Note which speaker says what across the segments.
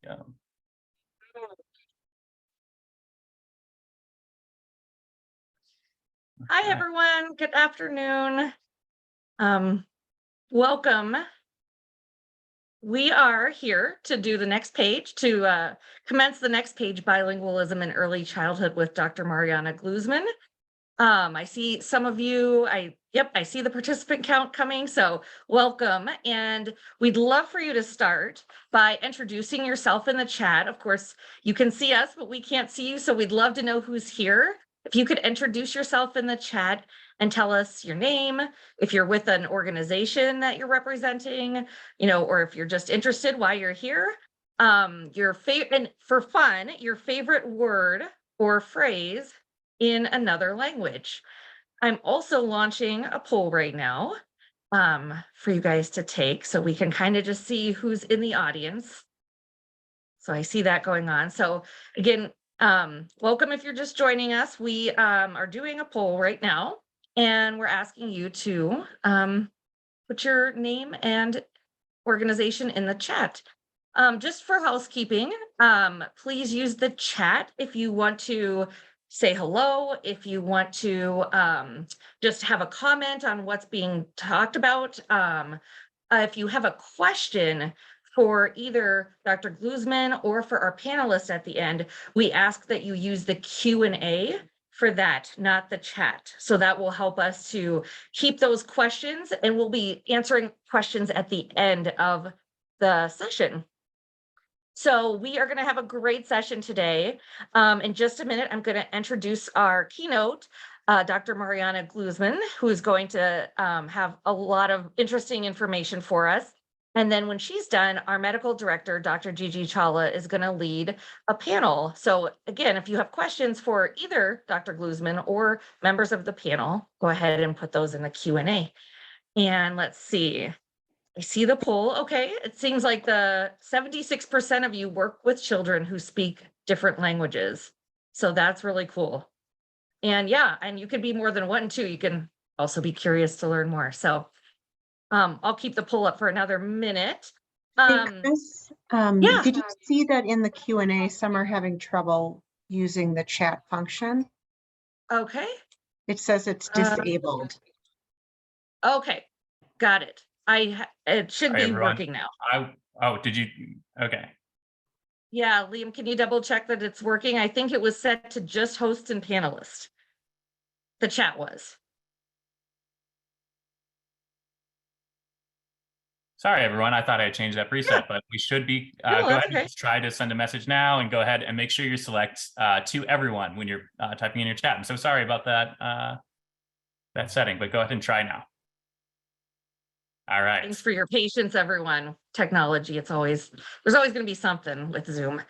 Speaker 1: Yeah.
Speaker 2: Hi, everyone. Good afternoon. Welcome. We are here to do the next page, to commence the next page, Bilingualism in Early Childhood with Dr. Mariana Glusman. I see some of you, I see the participant count coming, so welcome. And we'd love for you to start by introducing yourself in the chat. Of course, you can see us, but we can't see you, so we'd love to know who's here. If you could introduce yourself in the chat and tell us your name, if you're with an organization that you're representing, or if you're just interested why you're here. Your favorite, and for fun, your favorite word or phrase in another language. I'm also launching a poll right now for you guys to take, so we can kind of just see who's in the audience. So I see that going on. So again, welcome if you're just joining us. We are doing a poll right now, and we're asking you to put your name and organization in the chat. Just for housekeeping, please use the chat if you want to say hello, if you want to just have a comment on what's being talked about. If you have a question for either Dr. Glusman or for our panelists at the end, we ask that you use the Q&A for that, not the chat. So that will help us to keep those questions, and we'll be answering questions at the end of the session. So we are going to have a great session today. In just a minute, I'm going to introduce our keynote, Dr. Mariana Glusman, who is going to have a lot of interesting information for us. And then when she's done, our medical director, Dr. Gigi Chawla, is going to lead a panel. So again, if you have questions for either Dr. Glusman or members of the panel, go ahead and put those in the Q&A. And let's see. I see the poll. Okay, it seems like the 76% of you work with children who speak different languages. So that's really cool. And yeah, and you could be more than one too. You can also be curious to learn more. So I'll keep the poll up for another minute.
Speaker 3: Hey, Chris,
Speaker 2: yeah.
Speaker 3: did you see that in the Q&A, some are having trouble using the chat function?
Speaker 2: Okay.
Speaker 3: It says it's disabled.
Speaker 2: Okay, got it. It should be
Speaker 1: everyone.
Speaker 2: working now.
Speaker 1: Did you? Okay.
Speaker 2: Yeah, Liam, can you double check that it's working? I think it was set to just host and panelist. The chat was.
Speaker 1: Sorry, everyone. I thought I had changed that preset, but we should be.
Speaker 2: No,
Speaker 1: go
Speaker 2: that's
Speaker 1: ahead and
Speaker 2: okay.
Speaker 1: just try to send a message now, and go ahead and make sure you select to everyone when you're typing in your chat. I'm so sorry about that that setting, but go ahead and try now. All right.
Speaker 2: Thanks for your patience, everyone. Technology, there's always going to be something with Zoom.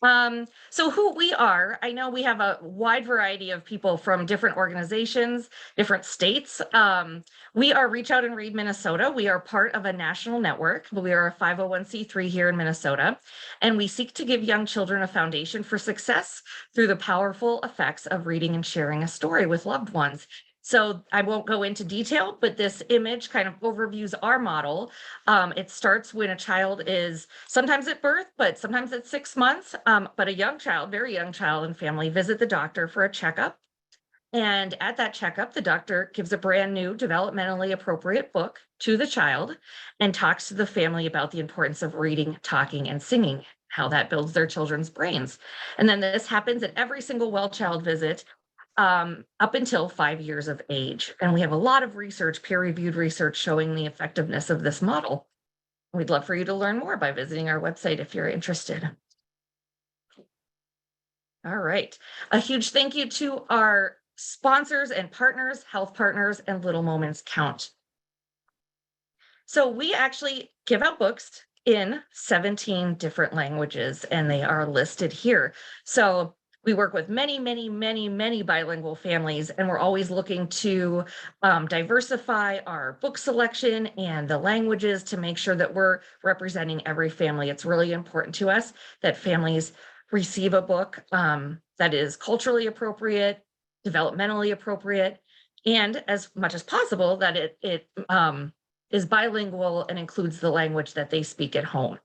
Speaker 2: So who we are, I know we have a wide variety of people from different organizations, different states. We are Reach Out and Read Minnesota. We are part of a national network. We are a 501c3 here in Minnesota, and we seek to give young children a foundation for success through the powerful effects of reading and sharing a story with loved ones. So I won't go into detail, but this image kind of overviews our model. It starts when a child is sometimes at birth, but sometimes at 6 months. But a young child, very young child and family visit the doctor for a checkup. And at that checkup, the doctor gives a brand new developmentally appropriate book to the child and talks to the family about the importance of reading, talking, and singing, how that builds their children's brains. And then this happens at every single well child visit up until 5 years of age. And we have a lot of research, peer-reviewed research, showing the effectiveness of this model. We'd love for you to learn more by visiting our website if you're interested. All right. A huge thank you to our sponsors and partners, Health Partners and Little Moments Count. So we actually give out books in 17 different languages, and they are listed here. So we work with many, many, many, many bilingual families, and we're always looking to diversify our book selection and the languages to make sure that we're representing every family. It's really important to us that families receive a book that is culturally appropriate, developmentally appropriate, and as much as possible that it is bilingual and includes the language that they speak at home.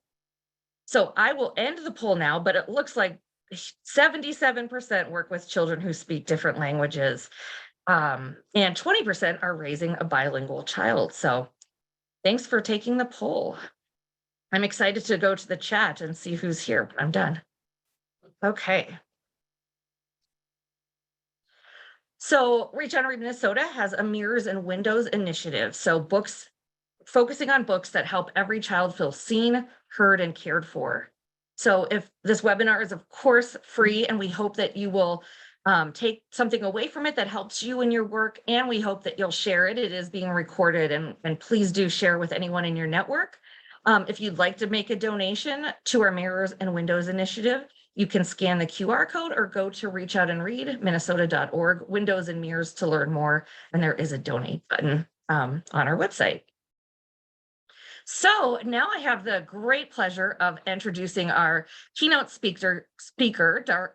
Speaker 2: So I will end the poll now, but it looks like 77% work with children who speak different languages, and 20% are raising a bilingual child. So thanks for taking the poll. I'm excited to go to the chat and see who's here when I'm done. Okay. So Reach Out and Read Minnesota has a Mirrors and Windows initiative. So books, focusing on books that help every child feel seen, heard, and cared for. So if this webinar is of course free, and we hope that you will take something away from it that helps you in your work, and we hope that you'll share it. It is being recorded, and please do share with anyone in your network. If you'd like to make a donation to our Mirrors and Windows initiative, you can scan the QR code or go to reachoutandreadminnesota.org, Windows and Mirrors, to learn more. And there is a donate button on our website. So now I have the great pleasure of introducing our keynote speaker,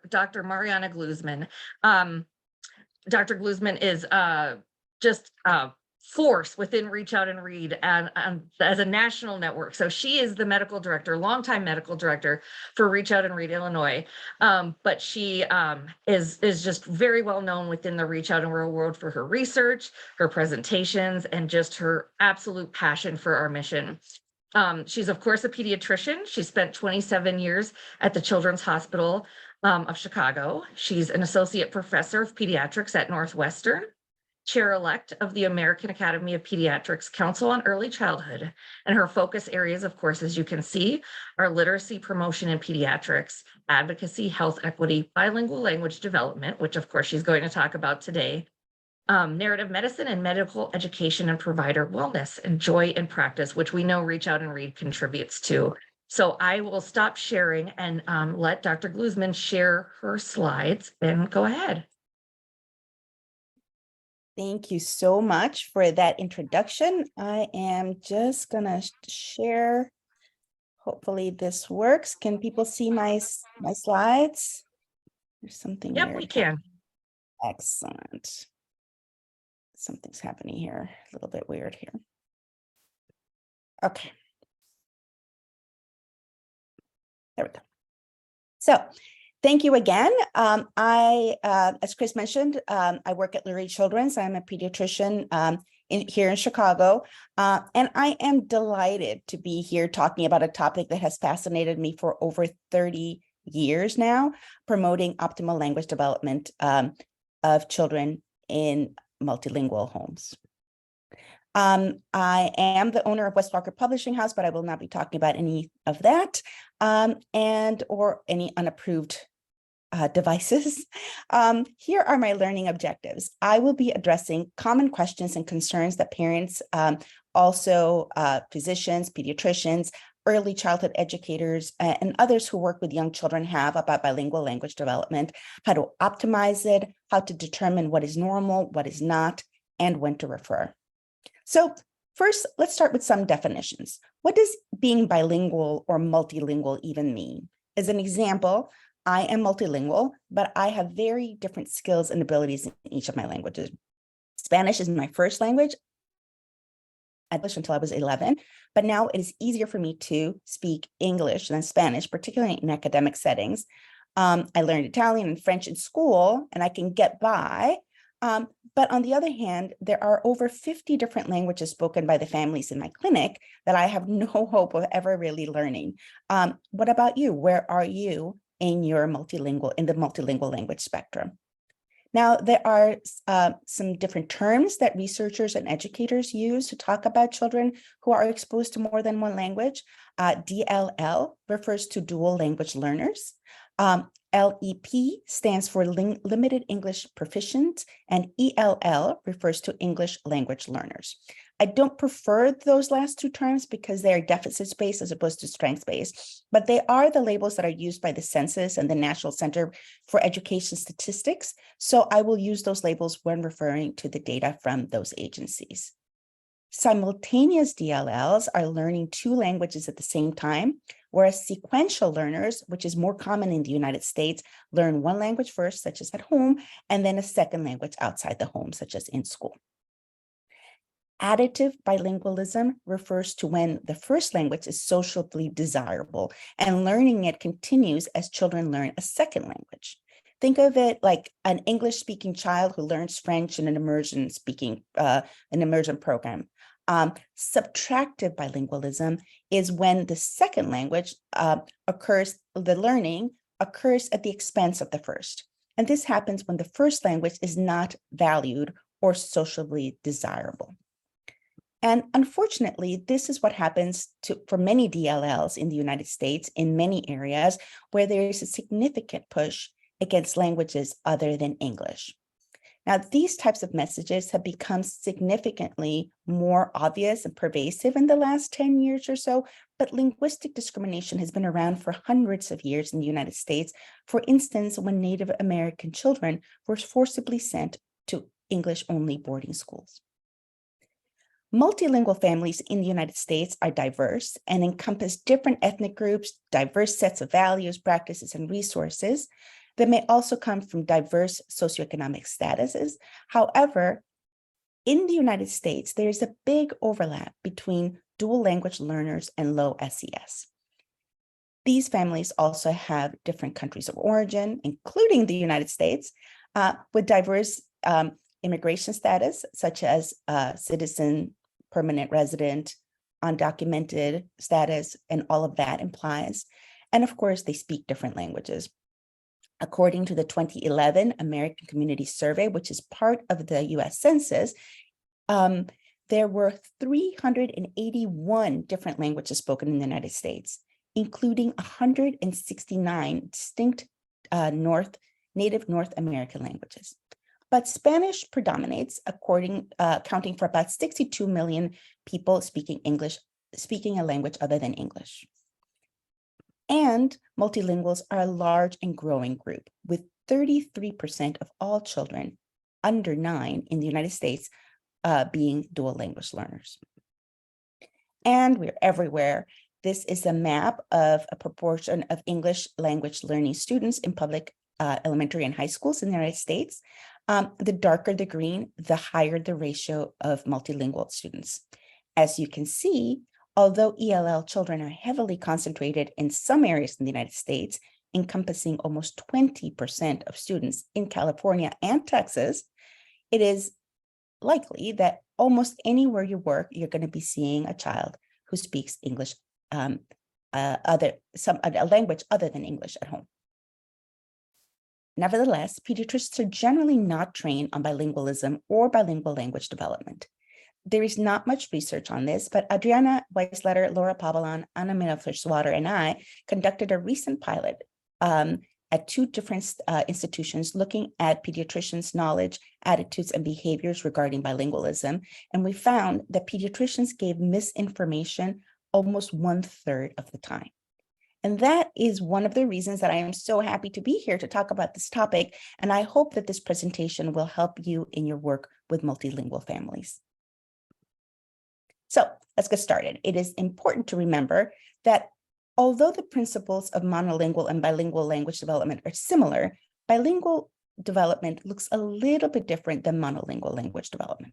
Speaker 2: Dr. Mariana Glusman. Dr. Glusman is just a force within Reach Out and Read and as a national network. So she is the medical director, longtime medical director for Reach Out and Read Illinois. But she is just very well known within the Reach Out and Read world for her research, her presentations, and just her absolute passion for our mission. She's of course a pediatrician. She spent 27 years at the Children's Hospital of Chicago. She's an associate professor of pediatrics at Northwestern, chair-elect of the American Academy of Pediatrics Council on Early Childhood. And her focus areas, of course, as you can see, are literacy promotion in pediatrics, advocacy, health equity, bilingual language development, which of course she's going to talk about today, narrative medicine, and medical education and provider wellness, and joy in practice, which we know Reach Out and Read contributes to. So I will stop sharing and let Dr. Glusman share her slides, and go ahead.
Speaker 4: Thank you so much for that introduction. I am just gonna share. Hopefully this works. Can people see my slides? There's something
Speaker 2: Yep,
Speaker 4: weird.
Speaker 2: we can.
Speaker 4: Excellent. Something's happening here, a little bit weird here. Okay. There we go. So thank you again. As Chris mentioned, I work at Lurie Children's. I'm a pediatrician here in Chicago, and I am delighted to be here talking about a topic that has fascinated me for over 30 years now, promoting optimal language development of children in multilingual homes. I am the owner of West Walker Publishing House, but I will not be talking about any of that or any unapproved devices. Here are my learning objectives. I will be addressing common questions and concerns that parents, also physicians, pediatricians, early childhood educators, and others who work with young children have about bilingual language development, how to optimize it, how to determine what is normal, what is not, and when to refer. So first, let's start with some definitions. What does being bilingual or multilingual even mean? As an example, I am multilingual, but I have very different skills and abilities in each of my languages. Spanish is my first language. I English until I was 11, but now it is easier for me to speak English than Spanish, particularly in academic settings. I learned Italian and French in school, and I can get by. But on the other hand, there are over 50 different languages spoken by the families in my clinic that I have no hope of ever really learning. What about you? Where are you in the multilingual language spectrum? Now, there are some different terms that researchers and educators use to talk about children who are exposed to more than one language. DLL refers to dual language learners. LEP stands for Limited English Proficient, and ELL refers to English language learners. I don't prefer those last two terms because they are deficit-based as opposed to strength-based, but they are the labels that are used by the Census and the National Center for Education Statistics, so I will use those labels when referring to the data from those agencies. Simultaneous DLLs are learning two languages at the same time, whereas sequential learners, which is more common in the United States, learn one language first, such as at home, and then a second language outside the home, such as in school. Additive bilingualism refers to when the first language is socially desirable and learning it continues as children learn a second language. Think of it like an English-speaking child who learns French in an immersion program. Subtractive bilingualism is when the second language the learning occurs at the expense of the first. And this happens when the first language is not valued or socially desirable. And unfortunately, this is what happens for many DLLs in the United States in many areas where there is a significant push against languages other than English. Now, these types of messages have become significantly more obvious and pervasive in the last 10 years or so, but linguistic discrimination has been around for hundreds of years in the United States. For instance, when Native American children were forcibly sent to English-only boarding schools. Multilingual families in the United States are diverse and encompass different ethnic groups, diverse sets of values, practices, and resources that may also come from diverse socioeconomic statuses. However, in the United States, there is a big overlap between dual language learners and low SES. These families also have different countries of origin, including the United States, with diverse immigration status, such as citizen, permanent resident, undocumented status, and all of that implies. And of course, they speak different languages. According to the 2011 American Community Survey, which is part of the US Census, there were 381 different languages spoken in the United States, including 169 distinct native North American languages. But Spanish predominates, counting for about 62 million people speaking a language other than English. And multilinguals are a large and growing group, with 33% of all children under 9 in the United States being dual language learners. And we're everywhere. This is a map of a proportion of English language learning students in public elementary and high schools in the United States. The darker the green, the higher the ratio of multilingual students. As you can see, although ELL children are heavily concentrated in some areas in the United States, encompassing almost 20% of students in California and Texas, it is likely that almost anywhere you work, you're going to be seeing a child who speaks English, a language other than English at home. Nevertheless, pediatricians are generally not trained on bilingualism or bilingual language development. There is not much research on this, but Adriana Weisletter, Laura Pabalan, Anna Miller-Fischwater, and I conducted a recent pilot at 2 different institutions looking at pediatricians' knowledge, attitudes, and behaviors regarding bilingualism. And we found that pediatricians gave misinformation almost 1/3 of the time. And that is one of the reasons that I am so happy to be here to talk about this topic. And I hope that this presentation will help you in your work with multilingual families. So let's get started. It is important to remember that although the principles of monolingual and bilingual language development are similar, bilingual development looks a little bit different than monolingual language development.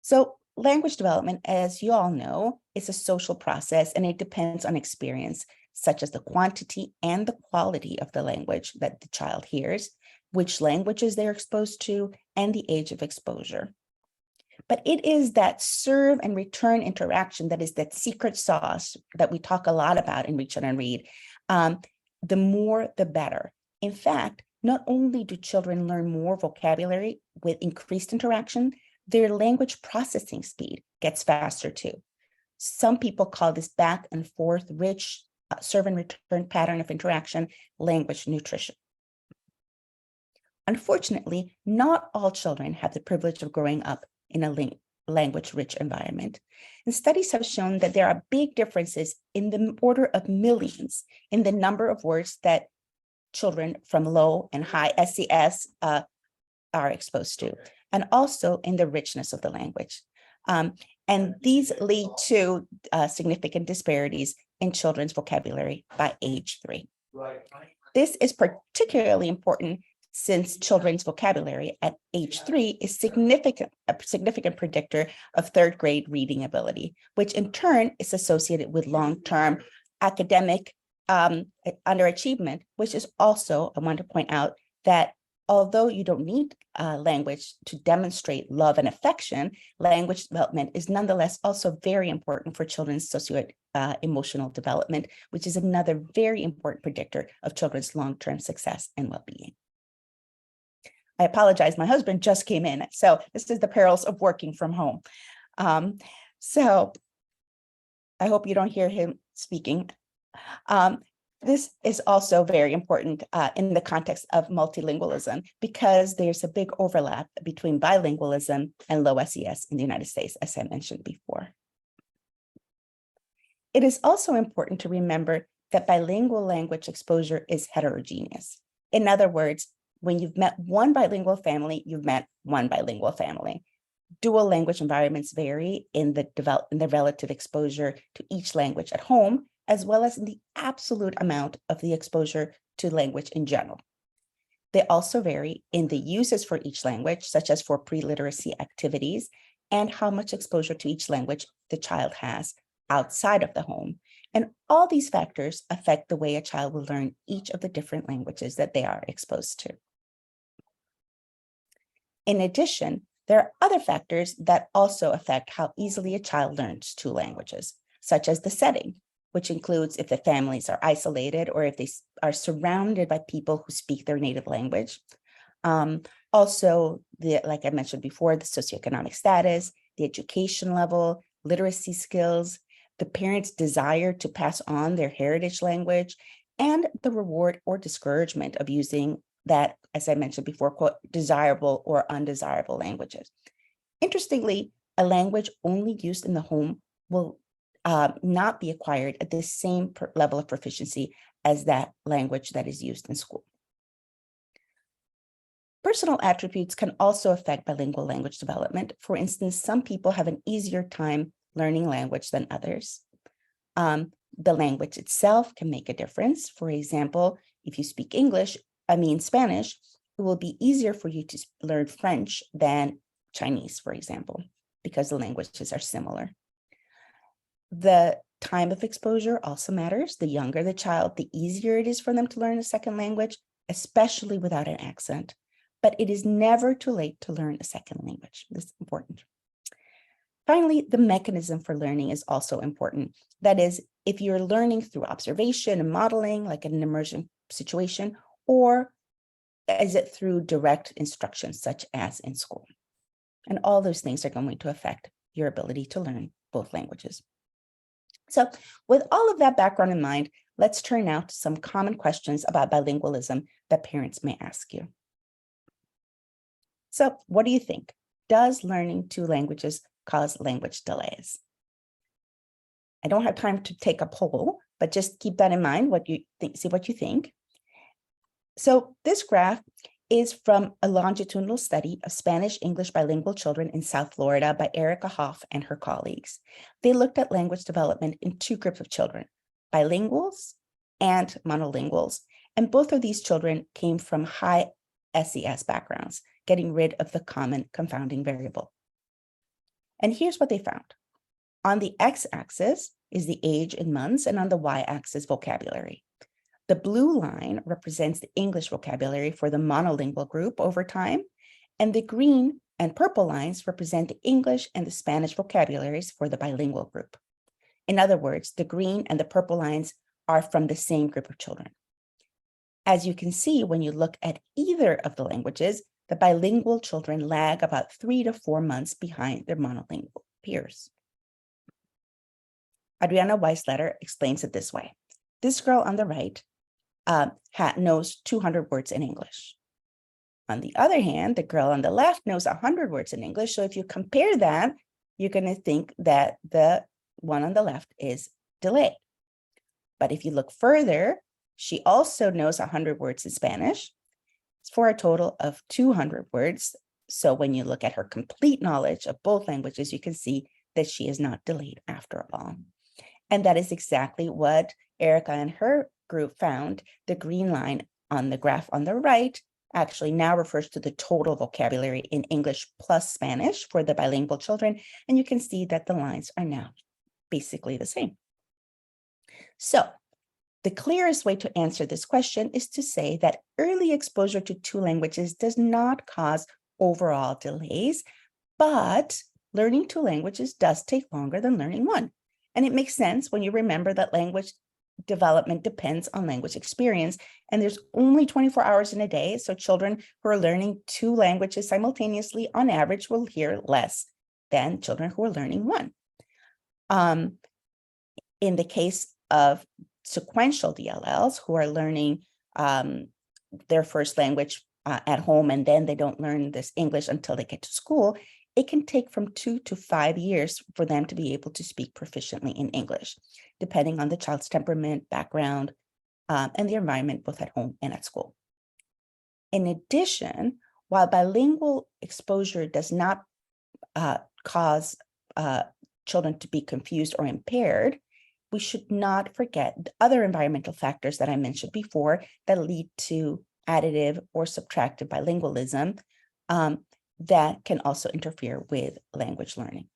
Speaker 4: So language development, as you all know, is a social process and it depends on experience, such as the quantity and the quality of the language that the child hears, which languages they're exposed to, and the age of exposure. But it is that serve and return interaction that is that secret sauce that we talk a lot about in Reach Out and Read. The more, the better. In fact, not only do children learn more vocabulary with increased interaction, their language processing speed gets faster too. Some people call this back and forth rich serve and return pattern of interaction language nutrition. Unfortunately, not all children have the privilege of growing up in a language-rich environment. And studies have shown that there are big differences in the order of millions in the number of words that children from low and high SES are exposed to, and also in the richness of the language. And these lead to significant disparities in children's vocabulary by age 3. This is particularly important since children's vocabulary at age 3 is a significant predictor of third grade reading ability, which in turn is associated with long-term academic underachievement, which is also, I want to point out that although you don't need language to demonstrate love and affection, language development is nonetheless also very important for children's socio-emotional development, which is another very important predictor of children's long-term success and well-being. I apologize, my husband just came in, so this is the perils of working from home. So I hope you don't hear him speaking. This is also very important in the context of multilingualism because there's a big overlap between bilingualism and low SES in the United States, as I mentioned before. It is also important to remember that bilingual language exposure is heterogeneous. In other words, when you've met one bilingual family, you've met one bilingual family. Dual language environments vary in the relative exposure to each language at home, as well as in the absolute amount of the exposure to language in general. They also vary in the uses for each language, such as for pre-literacy activities, and how much exposure to each language the child has outside of the home. And all these factors affect the way a child will learn each of the different languages that they are exposed to. In addition, there are other factors that also affect how easily a child learns two languages, such as the setting, which includes if the families are isolated or if they are surrounded by people who speak their native language. Also, like I mentioned before, the socioeconomic status, the education level, literacy skills, the parents' desire to pass on their heritage language, and the reward or discouragement of using that, as I mentioned before, quote, desirable or undesirable languages. Interestingly, a language only used in the home will not be acquired at the same level of proficiency as that language that is used in school. Personal attributes can also affect bilingual language development. For instance, some people have an easier time learning language than others. The language itself can make a difference. For example, if you speak Spanish, it will be easier for you to learn French than Chinese, for example, because the languages are similar. The time of exposure also matters. The younger the child, the easier it is for them to learn a second language, especially without an accent. But it is never too late to learn a second language. This is important. Finally, the mechanism for learning is also important. That is, if you're learning through observation and modeling, like in an immersion situation, or is it through direct instruction, such as in school? And all those things are going to affect your ability to learn both languages. So with all of that background in mind, let's turn now to some common questions about bilingualism that parents may ask you. So what do you think? Does learning two languages cause language delays? I don't have time to take a poll, but just keep that in mind, see what you think. So this graph is from a longitudinal study of Spanish-English bilingual children in South Florida by Erica Hoff and her colleagues. They looked at language development in two groups of children, bilinguals and monolinguals. And both of these children came from high SES backgrounds, getting rid of the common confounding variable. And here's what they found. On the x-axis is the age in months, and on the y-axis, vocabulary. The blue line represents the English vocabulary for the monolingual group over time, and the green and purple lines represent the English and the Spanish vocabularies for the bilingual group. In other words, the green and the purple lines are from the same group of children. As you can see, when you look at either of the languages, the bilingual children lag about 3 to 4 months behind their monolingual peers. Adriana Weisletter explains it this way. This girl on the right knows 200 words in English. On the other hand, the girl on the left knows 100 words in English. So if you compare that, you're going to think that the one on the left is delayed. But if you look further, she also knows 100 words in Spanish for a total of 200 words. So when you look at her complete knowledge of both languages, you can see that she is not delayed after all. And that is exactly what Erica and her group found. The green line on the graph on the right actually now refers to the total vocabulary in English plus Spanish for the bilingual children. And you can see that the lines are now basically the same. So the clearest way to answer this question is to say that early exposure to two languages does not cause overall delays, but learning two languages does take longer than learning one. And it makes sense when you remember that language development depends on language experience, and there's only 24 hours in a day, so children who are learning two languages simultaneously on average will hear less than children who are learning one. In the case of sequential DLLs who are learning their first language at home, and then they don't learn this English until they get to school, it can take from 2 to 5 years for them to be able to speak proficiently in English, depending on the child's temperament, background, and the environment, both at home and at school. In addition, while bilingual exposure does not cause children to be confused or impaired, we should not forget the other environmental factors that I mentioned before that lead to additive or subtractive bilingualism that can also interfere with language learning.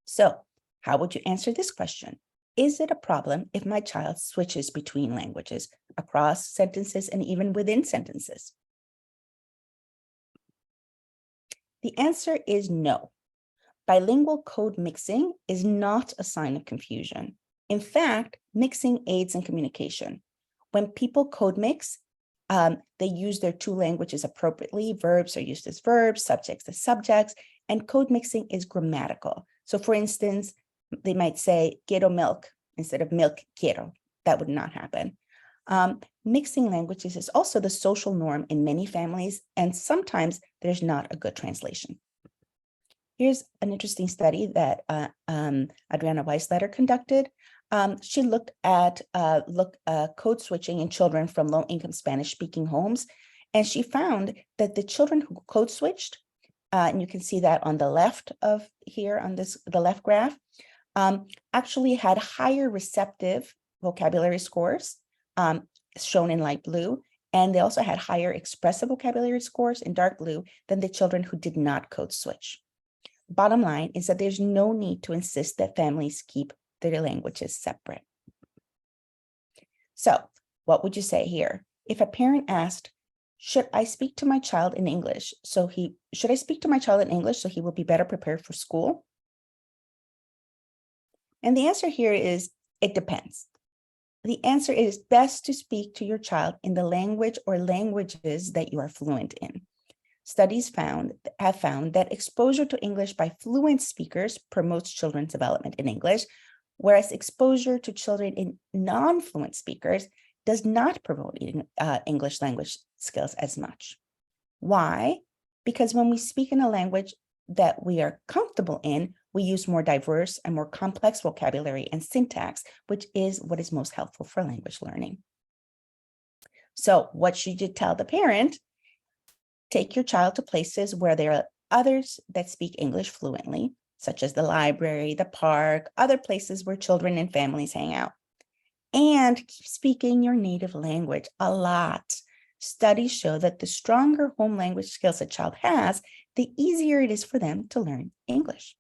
Speaker 4: So, how would you answer this question? Is it a problem if my child switches between languages, across sentences, and even within sentences? The answer is no. Bilingual code mixing is not a sign of confusion. In fact, mixing aids in communication. When people code mix, they use their two languages appropriately. Verbs are used as verbs, subjects as subjects, and code mixing is grammatical. So for instance, they might say, quiero milk instead of milk quiero. That would not happen. Mixing languages is also the social norm in many families, and sometimes there's not a good translation. Here's an interesting study that Adriana Weisleiter conducted. She looked at code switching in children from low-income Spanish-speaking homes, and she found that the children who code switched, and you can see that on the left of here on the left graph, actually had higher receptive vocabulary scores, shown in light blue, and they also had higher expressive vocabulary scores in dark blue than the children who did not code switch. Bottom line is that there's no need to insist that families keep their languages separate. So what would you say here? If a parent asked, should I speak to my child in English so he will be better prepared for school? And the answer here is, it depends. The answer is best to speak to your child in the language or languages that you are fluent in. Studies have found that exposure to English by fluent speakers promotes children's development in English, whereas exposure to children in non-fluent speakers does not promote English language skills as much. Why? Because when we speak in a language that we are comfortable in, we use more diverse and more complex vocabulary and syntax, which is what is most helpful for language learning. So what should you tell the parent? Take your child to places where there are others that speak English fluently, such as the library, the park, other places where children and families hang out. And keep speaking your native language a lot. Studies show that the stronger home language skills a child has, the easier it is for them to learn English.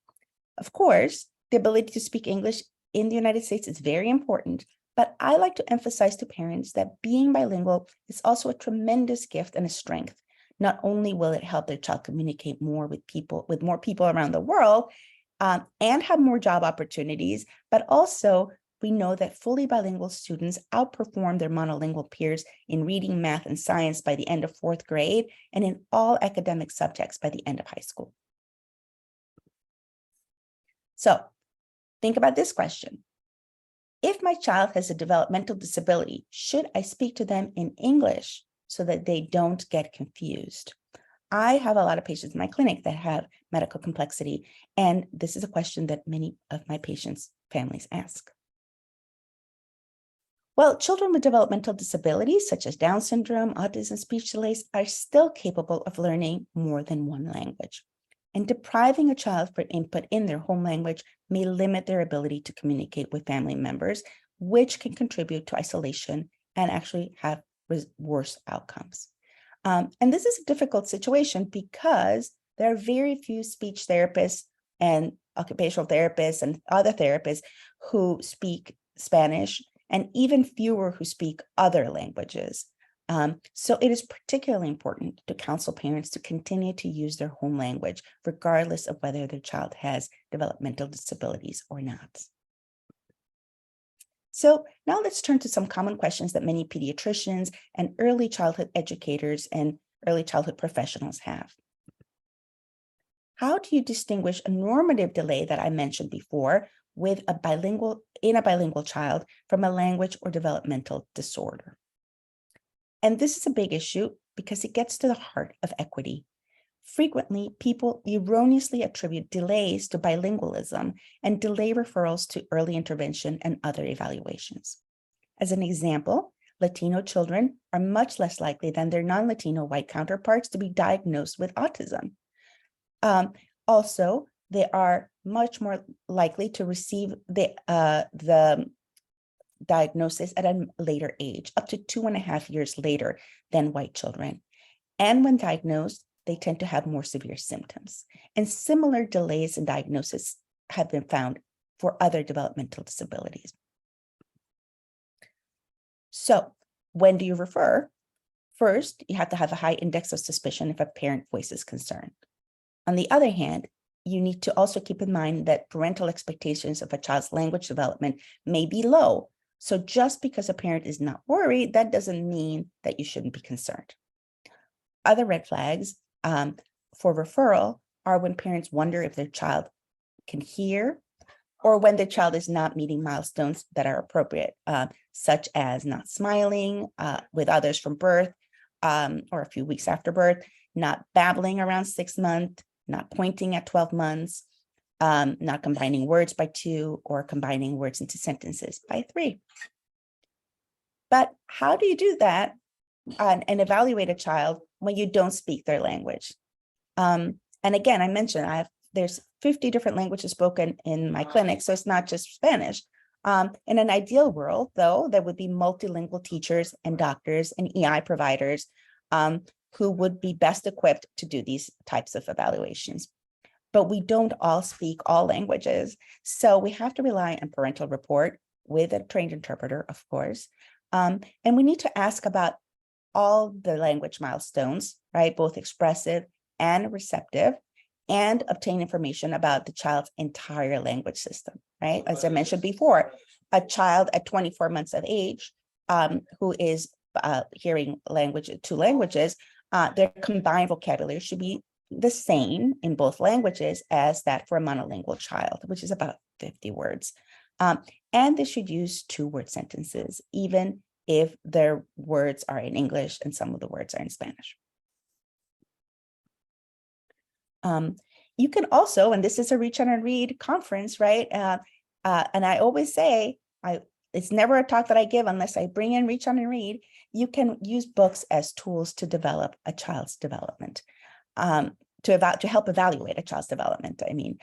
Speaker 4: Of course, the ability to speak English in the United States is very important, but I like to emphasize to parents that being bilingual is also a tremendous gift and a strength. Not only will it help their child communicate more with more people around the world and have more job opportunities, but also we know that fully bilingual students outperform their monolingual peers in reading, math, and science by the end of 4th grade and in all academic subjects by the end of high school. So think about this question. If my child has a developmental disability, should I speak to them in English so that they don't get confused? I have a lot of patients in my clinic that have medical complexity, and this is a question that many of my patients' families ask. Well, children with developmental disabilities such as Down syndrome, autism, speech delays are still capable of learning more than one language. And depriving a child for input in their home language may limit their ability to communicate with family members, which can contribute to isolation and actually have worse outcomes. And this is a difficult situation because there are very few speech therapists and occupational therapists and other therapists who speak Spanish, and even fewer who speak other languages. So it is particularly important to counsel parents to continue to use their home language, regardless of whether their child has developmental disabilities or not. So now let's turn to some common questions that many pediatricians and early childhood educators and early childhood professionals have. How do you distinguish a normative delay that I mentioned before with a bilingual child from a language or developmental disorder? And this is a big issue because it gets to the heart of equity. Frequently, people erroneously attribute delays to bilingualism and delay referrals to early intervention and other evaluations. As an example, Latino children are much less likely than their non-Latino white counterparts to be diagnosed with autism. Also, they are much more likely to receive the diagnosis at a later age, up to 2.5 years later than white children. And when diagnosed, they tend to have more severe symptoms. And similar delays in diagnosis have been found for other developmental disabilities. So when do you refer? First, you have to have a high index of suspicion if a parent voices concern. On the other hand, you need to also keep in mind that parental expectations of a child's language development may be low. So just because a parent is not worried, that doesn't mean that you shouldn't be concerned. Other red flags for referral are when parents wonder if their child can hear or when the child is not meeting milestones that are appropriate, such as not smiling with others from birth or a few weeks after birth, not babbling around 6 months, not pointing at 12 months, not combining words by 2, or combining words into sentences by 3. But how do you do that and evaluate a child when you don't speak their language? And again, I mentioned there's 50 different languages spoken in my clinic, so it's not just Spanish. In an ideal world, though, there would be multilingual teachers and doctors and EI providers who would be best equipped to do these types of evaluations. But we don't all speak all languages, so we have to rely on parental report with a trained interpreter, of course. And we need to ask about all the language milestones, right, both expressive and receptive, and obtain information about the child's entire language system, right? As I mentioned before, a child at 24 months of age who is hearing 2 languages, their combined vocabulary should be the same in both languages as that for a monolingual child, which is about 50 words. And they should use 2-word sentences, even if their words are in English and some of the words are in Spanish. You can also, and this is a Reach Out and Read conference, right? And I always say, it's never a talk that I give unless I bring in Reach Out and Read. You can use books as tools to develop a child's development, to help evaluate a child's development, I mean.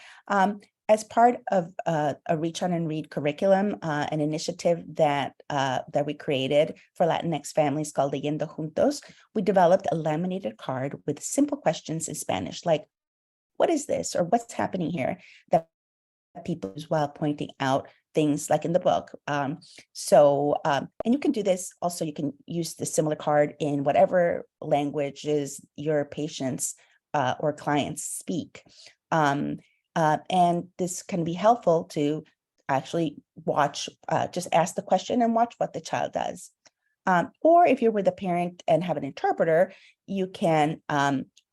Speaker 4: As part of a Reach Out and Read curriculum, an initiative that we created for Latinx families called Leyendo Juntos, we developed a laminated card with simple questions in Spanish, like, what is this? Or what's happening here? That people as well pointing out things like in the book. And you can do this also, you can use the similar card in whatever languages your patients or clients speak. And this can be helpful to actually watch, just ask the question and watch what the child does. Or if you're with a parent and have an interpreter, you can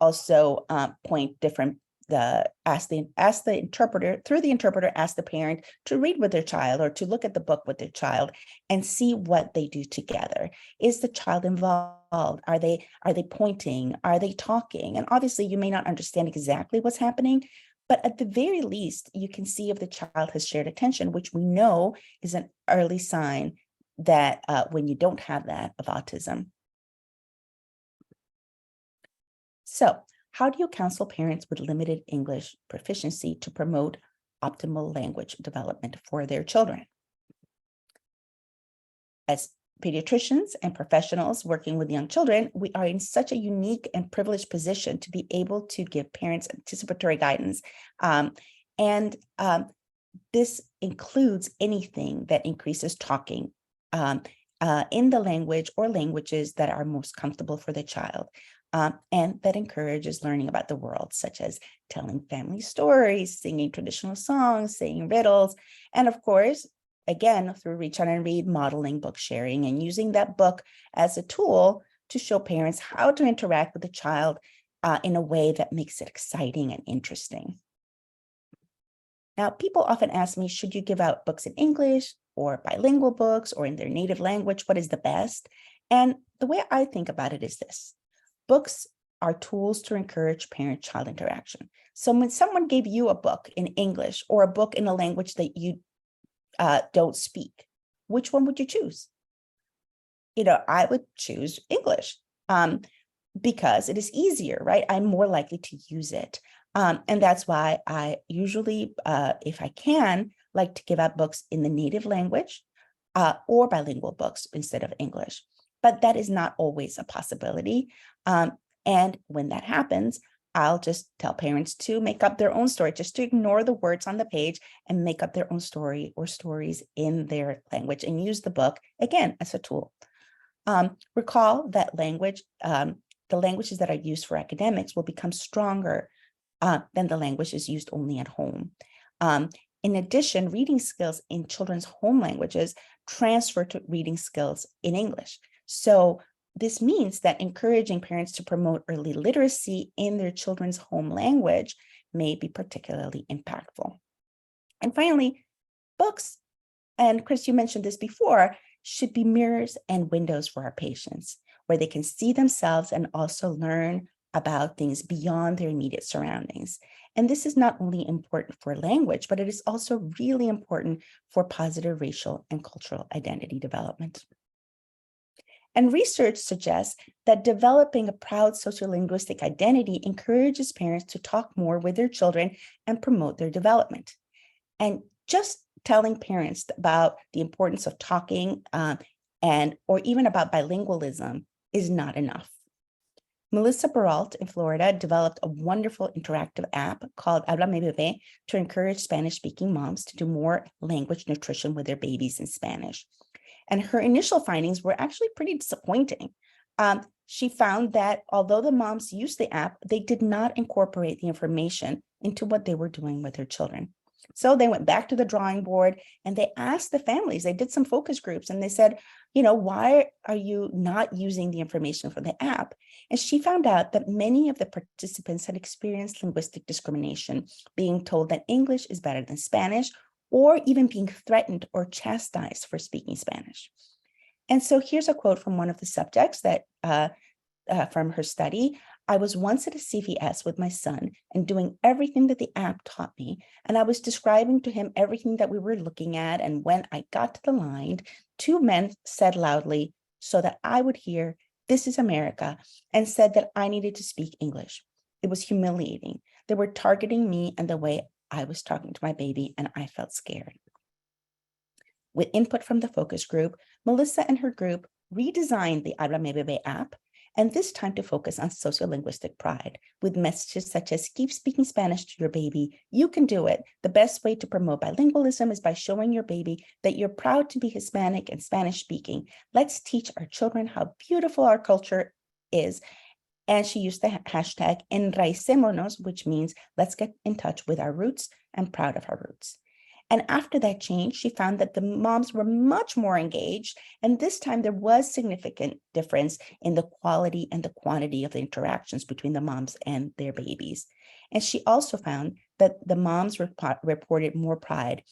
Speaker 4: also point different, ask the interpreter, through the interpreter, ask the parent to read with their child or to look at the book with their child and see what they do together. Is the child involved? Are they pointing? Are they talking? And obviously you may not understand exactly what's happening, but at the very least, you can see if the child has shared attention, which we know is an early sign that when you don't have that, of autism. So how do you counsel parents with limited English proficiency to promote optimal language development for their children? As pediatricians and professionals working with young children, we are in such a unique and privileged position to be able to give parents anticipatory guidance. This includes anything that increases talking in the language or languages that are most comfortable for the child, and that encourages learning about the world, such as telling family stories, singing traditional songs, saying riddles, and of course, again, through Reach Out and Read, modeling book sharing and using that book as a tool to show parents how to interact with the child in a way that makes it exciting and interesting. Now, people often ask me, should you give out books in English or bilingual books or in their native language? What is the best? And the way I think about it is this. Books are tools to encourage parent-child interaction. So when someone gave you a book in English or a book in a language that you don't speak, which one would you choose? I would choose English because it is easier, right? I'm more likely to use it. And that's why I usually, if I can, like to give out books in the native language or bilingual books instead of English. But that is not always a possibility. And when that happens, I'll just tell parents to make up their own story, just to ignore the words on the page and make up their own story or stories in their language and use the book, again, as a tool. Recall that the languages that are used for academics will become stronger than the languages used only at home. In addition, reading skills in children's home languages transfer to reading skills in English. So this means that encouraging parents to promote early literacy in their children's home language may be particularly impactful. And finally, books, and Chris, you mentioned this before, should be mirrors and windows for our patients, where they can see themselves and also learn about things beyond their immediate surroundings. And this is not only important for language, but it is also really important for positive racial and cultural identity development. And research suggests that developing a proud sociolinguistic identity encourages parents to talk more with their children and promote their development. And just telling parents about the importance of talking or even about bilingualism is not enough. Melissa Baralt in Florida developed a wonderful interactive app called Habla Mi Bebé to encourage Spanish-speaking moms to do more language nutrition with their babies in Spanish. And her initial findings were actually pretty disappointing. She found that although the moms used the app, they did not incorporate the information into what they were doing with their children. So they went back to the drawing board and they asked the families, they did some focus groups and they said, why are you not using the information from the app? And she found out that many of the participants had experienced linguistic discrimination, being told that English is better than Spanish, or even being threatened or chastised for speaking Spanish. And so here's a quote from one of the subjects that from her study. I was once at a CVS with my son and doing everything that the app taught me. And I was describing to him everything that we were looking at. And when I got to the line, two men said loudly so that I would hear, "This is America," and said that I needed to speak English. It was humiliating. They were targeting me and the way I was talking to my baby, and I felt scared. With input from the focus group, Melissa and her group redesigned the Habla Mi Bebé app, and this time to focus on sociolinguistic pride, with messages such as keep speaking Spanish to your baby, you can do it. The best way to promote bilingualism is by showing your baby that you're proud to be Hispanic and Spanish speaking. Let's teach our children how beautiful our culture is. And she used the hashtag enraicémonos, which means let's get in touch with our roots and proud of our roots. And after that change, she found that the moms were much more engaged. And this time there was significant difference in the quality and the quantity of the interactions between the moms and their babies. And she also found that the moms reported more pride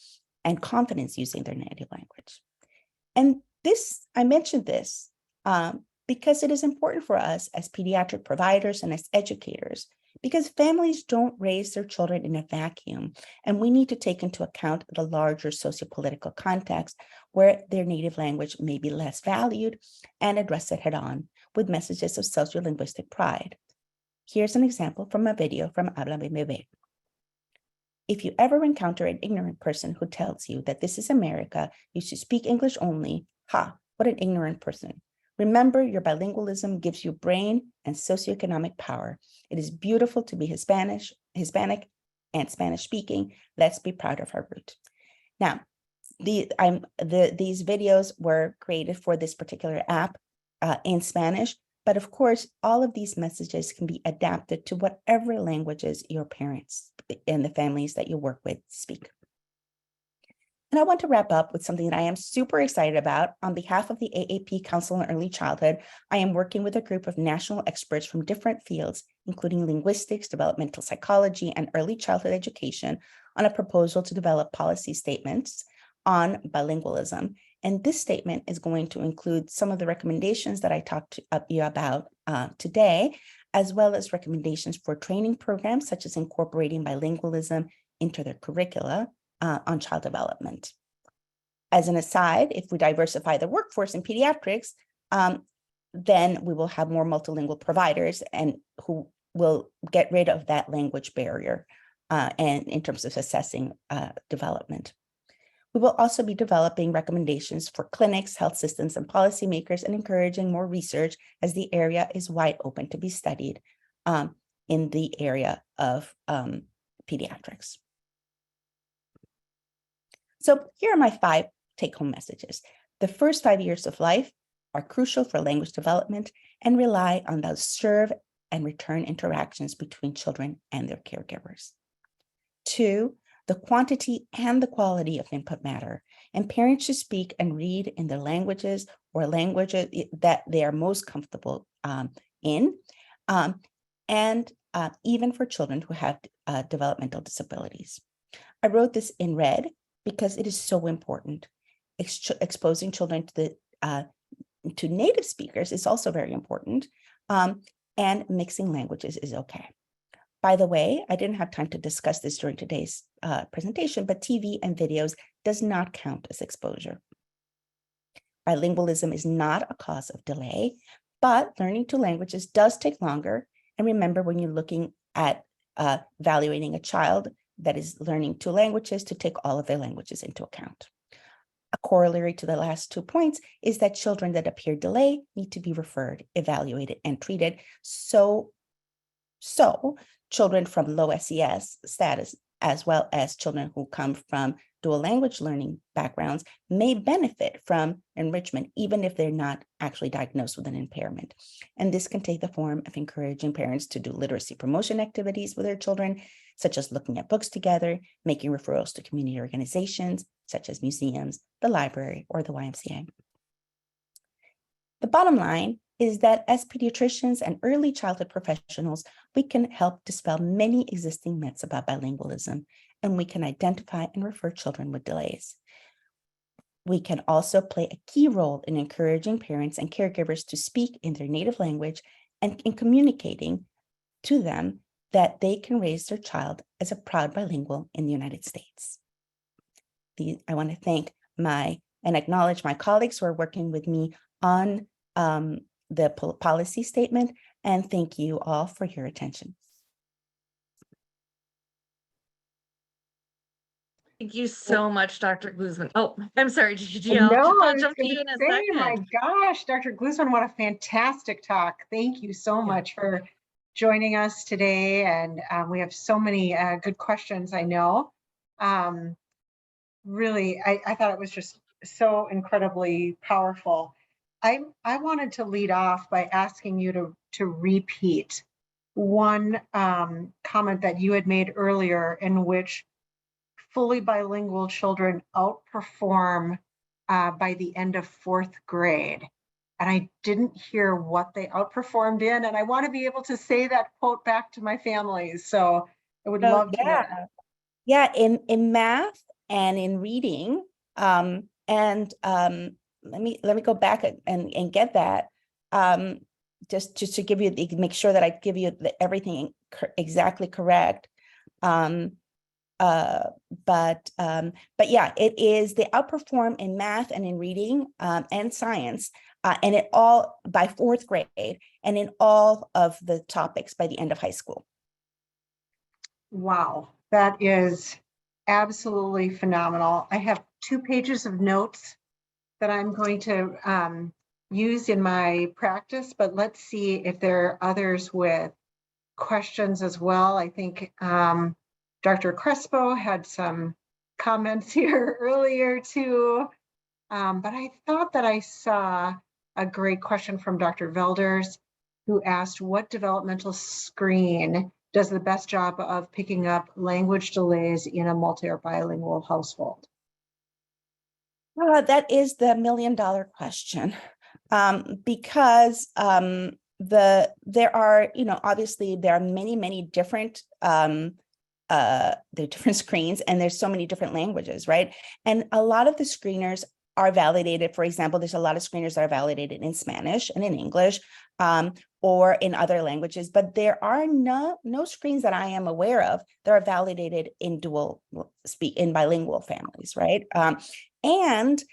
Speaker 4: and confidence using their native language. And this, I mentioned this because it is important for us as pediatric providers and as educators, because families don't raise their children in a vacuum, and we need to take into account the larger sociopolitical context where their native language may be less valued and address it head-on with messages of sociolinguistic pride. Here's an example from a video from Habla Mi Bebé. If you ever encounter an ignorant person who tells you that this is America, you should speak English only, ha, What an ignorant person. Remember, your bilingualism gives you brain and socioeconomic power. It is beautiful to be Hispanic, and Spanish speaking. Let's be proud of our root. Now, these videos were created for this particular app in Spanish, but of course, all of these messages can be adapted to whatever languages your parents and the families that you work with speak. And I want to wrap up with something that I am super excited about. On behalf of the AAP Council on Early Childhood, I am working with a group of national experts from different fields, including linguistics, developmental psychology, and early childhood education, on a proposal to develop policy statements on bilingualism. And this statement is going to include some of the recommendations that I talked to you about today, as well as recommendations for training programs, such as incorporating bilingualism into their curricula on child development. As an aside, if we diversify the workforce in pediatrics, then we will have more multilingual providers and who will get rid of that language barrier and in terms of assessing development. We will also be developing recommendations for clinics, health systems, and policymakers, and encouraging more research as the area is wide open to be studied in the area of pediatrics. So here are my 5 take-home messages. The first 5 years of life are crucial for language development and rely on those serve and return interactions between children and their caregivers. 2, the quantity and the quality of input matter, and parents should speak and read in the languages or languages that they are most comfortable in, and even for children who have developmental disabilities. I wrote this in red because it is so important. Exposing children to native speakers is also very important, and mixing languages is okay. By the way, I didn't have time to discuss this during today's presentation, but TV and videos does not count as exposure. Bilingualism is not a cause of delay, but learning 2 languages does take longer. And remember, when you're looking at evaluating a child that is learning 2 languages, to take all of their languages into account. A corollary to the last 2 points is that children that appear delayed need to be referred, evaluated, and treated. So children from low SES status, as well as children who come from dual language learning backgrounds, may benefit from enrichment, even if they're not actually diagnosed with an impairment. And this can take the form of encouraging parents to do literacy promotion activities with their children, such as looking at books together, making referrals to community organizations, such as museums, the library, or the YMCA. The bottom line is that as pediatricians and early childhood professionals, we can help dispel many existing myths about bilingualism, and we can identify and refer children with delays. We can also play a key role in encouraging parents and caregivers to speak in their native language and in communicating to them that they can raise their child as a proud bilingual in the United States. I want to thank and acknowledge my colleagues who are working with me on the policy statement, and thank you all for your attention.
Speaker 2: Thank you so much, Dr. Glusman. Oh, I'm sorry, Gigi.
Speaker 3: No,
Speaker 2: I'll jump to you in a second.
Speaker 3: My gosh, Dr. Glusman, what a fantastic talk. Thank you so much for joining us today. And we have so many good questions, I know. Really, I thought it was just so incredibly powerful. I wanted to lead off by asking you to repeat one comment that you had made earlier, in which fully bilingual children outperform by the end of 4th grade. And I didn't hear what they outperformed in, and I want to be able to say that quote back to my families. So I would love to know.
Speaker 4: Yeah, in math and in reading, let me go back and get that, just to give you, make sure that I give you everything exactly correct. But yeah, it is, they outperform in math and in reading and science, and it all by 4th grade, and in all of the topics by the end of high school.
Speaker 3: Wow, that is absolutely phenomenal. I have 2 pages of notes that I'm going to use in my practice, but let's see if there are others with questions as well. I think Dr. Crespo had some comments here earlier too, but I thought that I saw a great question from Dr. Velders, who asked, what developmental screen does the best job of picking up language delays in a multi or bilingual household?
Speaker 4: That is the $1 million question, because there are, obviously there are many different different screens, and there's so many different languages, right? And a lot of the screeners are validated. For example, there's a lot of screeners that are validated in Spanish and in English, or in other languages, but there are no screens that I am aware of that are validated in in bilingual families, right? And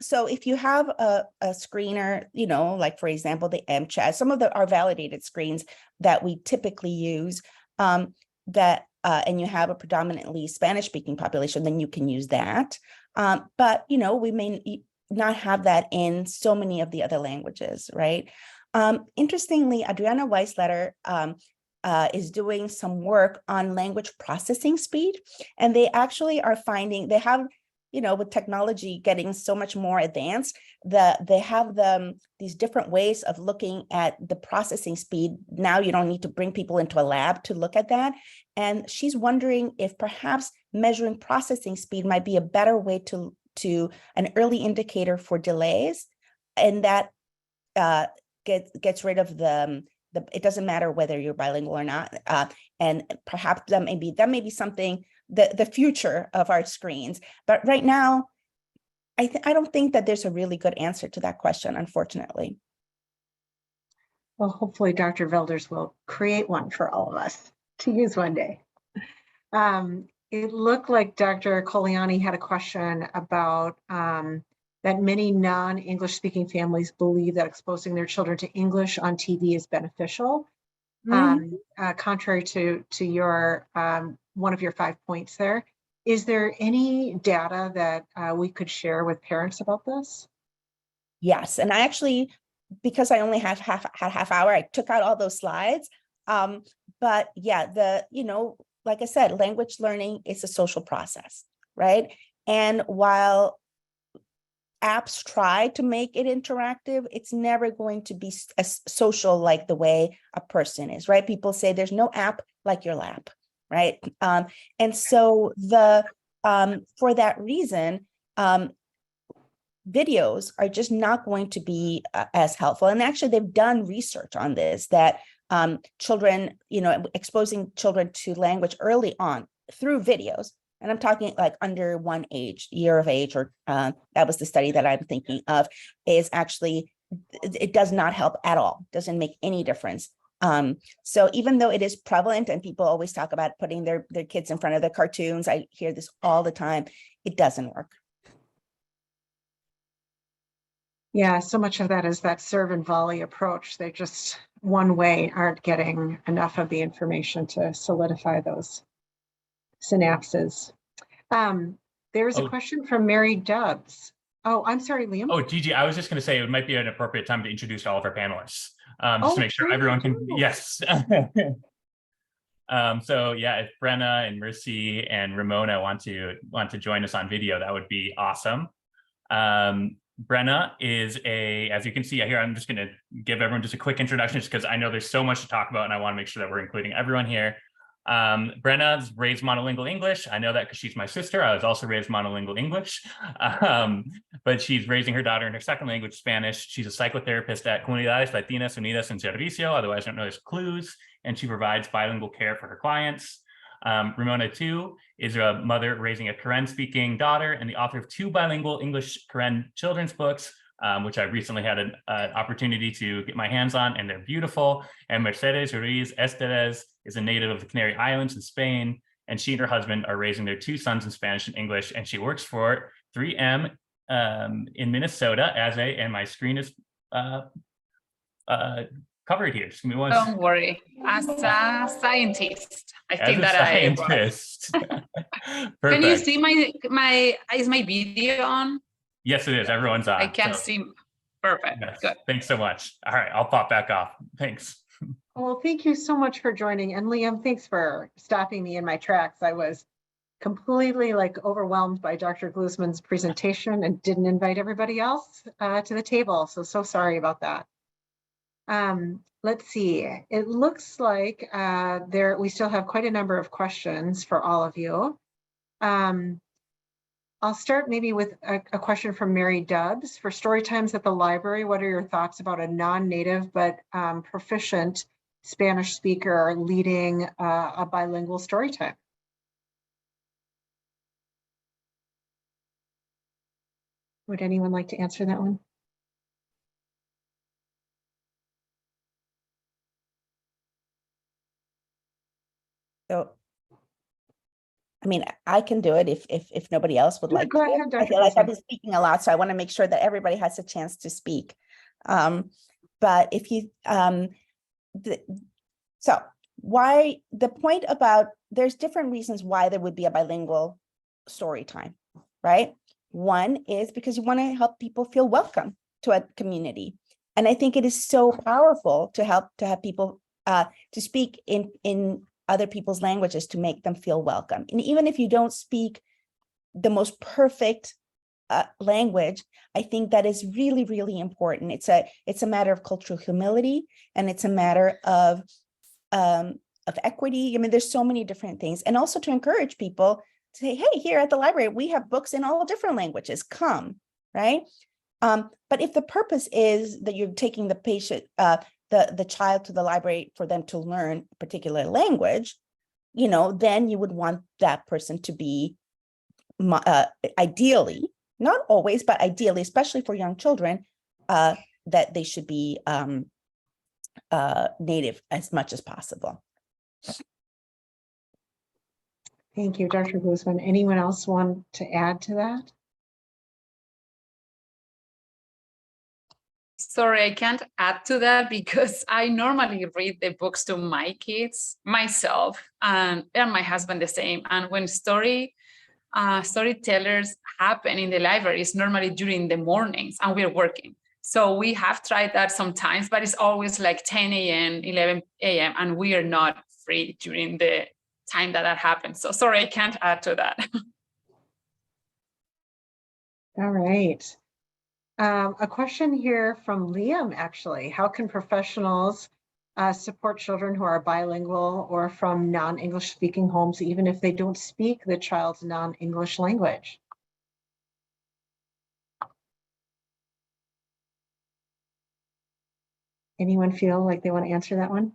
Speaker 4: so if you have a screener, like for example, the MCHAT, some of the are validated screens that we typically use, and you have a predominantly Spanish speaking population, then you can use that. But we may not have that in so many of the other languages, right? Interestingly, Adriana Weisletter is doing some work on language processing speed, and they actually are finding they have, with technology getting so much more advanced, they have these different ways of looking at the processing speed. Now you don't need to bring people into a lab to look at that. And she's wondering if perhaps measuring processing speed might be a better way to an early indicator for delays, and that gets rid of it doesn't matter whether you're bilingual or not. And perhaps that may be something, the future of our screens. But right now, I don't think that there's a really good answer to that question, unfortunately.
Speaker 3: Well, hopefully Dr. Velders will create one for all of us to use one day. It looked like Dr. Coliani had a question about that many non-English speaking families believe that exposing their children to English on TV is beneficial. Contrary to your one of your 5 points there. Is there any data that we could share with parents about this?
Speaker 4: Yes, and I actually, because I only had half hour, I took out all those slides. But yeah, like I said, language learning is a social process, right? And while apps try to make it interactive, it's never going to be as social like the way a person is, right? People say there's no app like your lap, right? And so for that reason, videos are just not going to be as helpful. And actually, they've done research on this, that children, exposing children to language early on through videos, and I'm talking like under one year of age, or that was the study that I'm thinking of, is actually, it does not help at all, doesn't make any difference. So even though it is prevalent and people always talk about putting their kids in front of the cartoons, I hear this all the time, it doesn't work.
Speaker 3: Yeah, so much of that is that serve and volley approach. They just one way aren't getting enough of the information to solidify those synapses. There's a question from Mary Dubs. Oh, I'm sorry, Liam.
Speaker 1: Oh, Gigi, I was just going to say it might be an appropriate time to introduce all of our panelists, just to make sure everyone can. Yes. So yeah, if Brenna and Mercy and Remona want to join us on video, that would be awesome. Brenna is as you can see here, I'm just going to give everyone just a quick introduction, just because I know there's so much to talk about and I want to make sure that we're including everyone here. Brenna's raised monolingual English. I know that because she's my sister. I was also raised monolingual English, but she's raising her daughter in her second language, Spanish. She's a psychotherapist at Comunidades Latinas Unidas en Servicio, otherwise known as CLUS, and she provides bilingual care for her clients. Remona Htoo is a mother raising a Karen-speaking daughter and the author of 2 bilingual English Karen children's books, which I recently had an opportunity to get my hands on, and they're beautiful. And Mercedes Ruiz Estévez is a native of the Canary Islands in Spain, and she and her husband are raising their 2 sons in Spanish and English, and she works for 3M in Minnesota and my screen is covered here. Just give me one.
Speaker 5: Don't worry. As a scientist, I
Speaker 1: As
Speaker 5: think
Speaker 1: a
Speaker 5: that
Speaker 1: scientist.
Speaker 5: Can you
Speaker 1: Perfect.
Speaker 5: see is my video on?
Speaker 1: Yes, it is. Everyone's on.
Speaker 5: I can't
Speaker 1: So,
Speaker 5: see. Perfect.
Speaker 1: yes.
Speaker 5: Good.
Speaker 1: Thanks so much. All right, I'll pop back off. Thanks.
Speaker 3: Well, thank you so much for joining. And Liam, thanks for stopping me in my tracks. I was completely overwhelmed by Dr. Glusman's presentation and didn't invite everybody else to the table. So sorry about that. Let's see. It looks like we still have quite a number of questions for all of you. I'll start maybe with a question from Mary Dubbs. For story times at the library, what are your thoughts about a non-native but proficient Spanish speaker leading a bilingual story time? Would anyone like to answer that one?
Speaker 4: So, I mean, I can do it if nobody else would like
Speaker 3: Go
Speaker 4: to.
Speaker 3: ahead,
Speaker 4: I
Speaker 3: Dr.
Speaker 4: feel like I've
Speaker 3: Glusman.
Speaker 4: been speaking a lot, so I want to make sure that everybody has a chance to speak. But if you, so why the point about there's different reasons why there would be a bilingual story time, right? One is because you want to help people feel welcome to a community. And I think it is so powerful to have people to speak in other people's languages to make them feel welcome. And even if you don't speak the most perfect language, I think that is really, really important. It's a matter of cultural humility, and it's a matter of equity. I mean, there's so many different things, and also to encourage people to say, hey, here at the library, we have books in all different languages, come, right? But if the purpose is that you're taking the patient, the child to the library for them to learn a particular language, then you would want that person to be ideally, not always, but ideally, especially for young children, that they should be native as much as possible.
Speaker 3: Thank you, Dr. Glusman. Anyone else want to add to that?
Speaker 5: Sorry, I can't add to that because I normally read the books to my kids, myself, and my husband the same. And when storytellers happen in the library, it's normally during the mornings and we're working. So we have tried that sometimes, but it's always like 10 a.m., 11 a.m., and we are not free during the time that happens. So sorry, I can't add to that.
Speaker 3: All right. A question here from Liam, actually. How can professionals support children who are bilingual or from non-English speaking homes, even if they don't speak the child's non-English language? Anyone feel like they want to answer that one?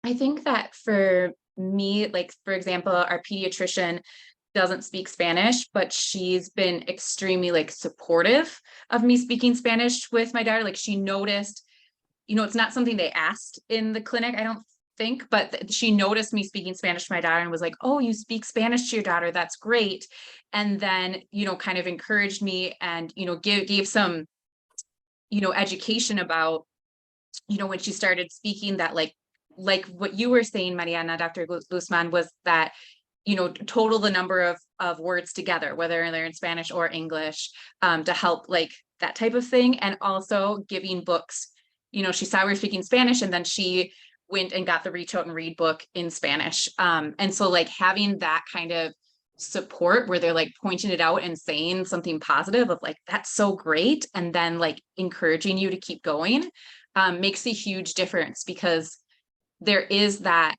Speaker 6: I think that for me, like, for example, our pediatrician doesn't speak Spanish, but she's been extremely supportive of me speaking Spanish with my daughter. Like, she noticed, it's not something they asked in the clinic, I don't think, but she noticed me speaking Spanish to my daughter and was like, oh, you speak Spanish to your daughter, that's great. And then, kind of encouraged me and, gave some, education about, when she started speaking that like what you were saying, Mariana, Dr. Glusman, was that, total the number of words together, whether they're in Spanish or English, to help that type of thing. And also giving books, she saw we were speaking Spanish and then she went and got the Reach Out and Read book in Spanish. And so having that kind of support where they're pointing it out and saying something positive of that's so great. And then encouraging you to keep going makes a huge difference, because there is that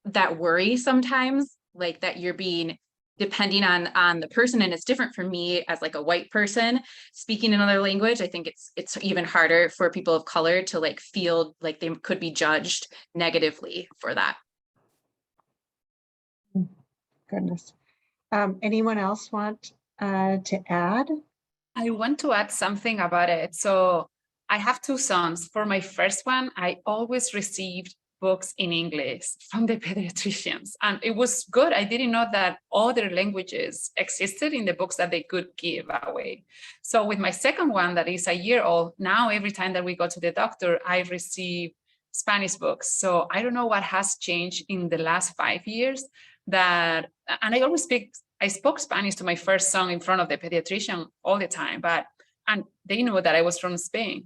Speaker 6: that worry sometimes, that you're being depending on the person. And it's different for me as a white person speaking another language. I think it's even harder for people of color to feel like they could be judged negatively for that.
Speaker 3: Goodness. Anyone else want to add?
Speaker 5: I want to add something about it. So I have two sons. For my first one, I always received books in English from the pediatricians. And it was good. I didn't know that other languages existed in the books that they could give away. So with my second one, that is a year old, now every time that we go to the doctor, I receive Spanish books. So I don't know what has changed in the last 5 years that, and I spoke Spanish to my first son in front of the pediatrician all the time, and they know that I was from Spain,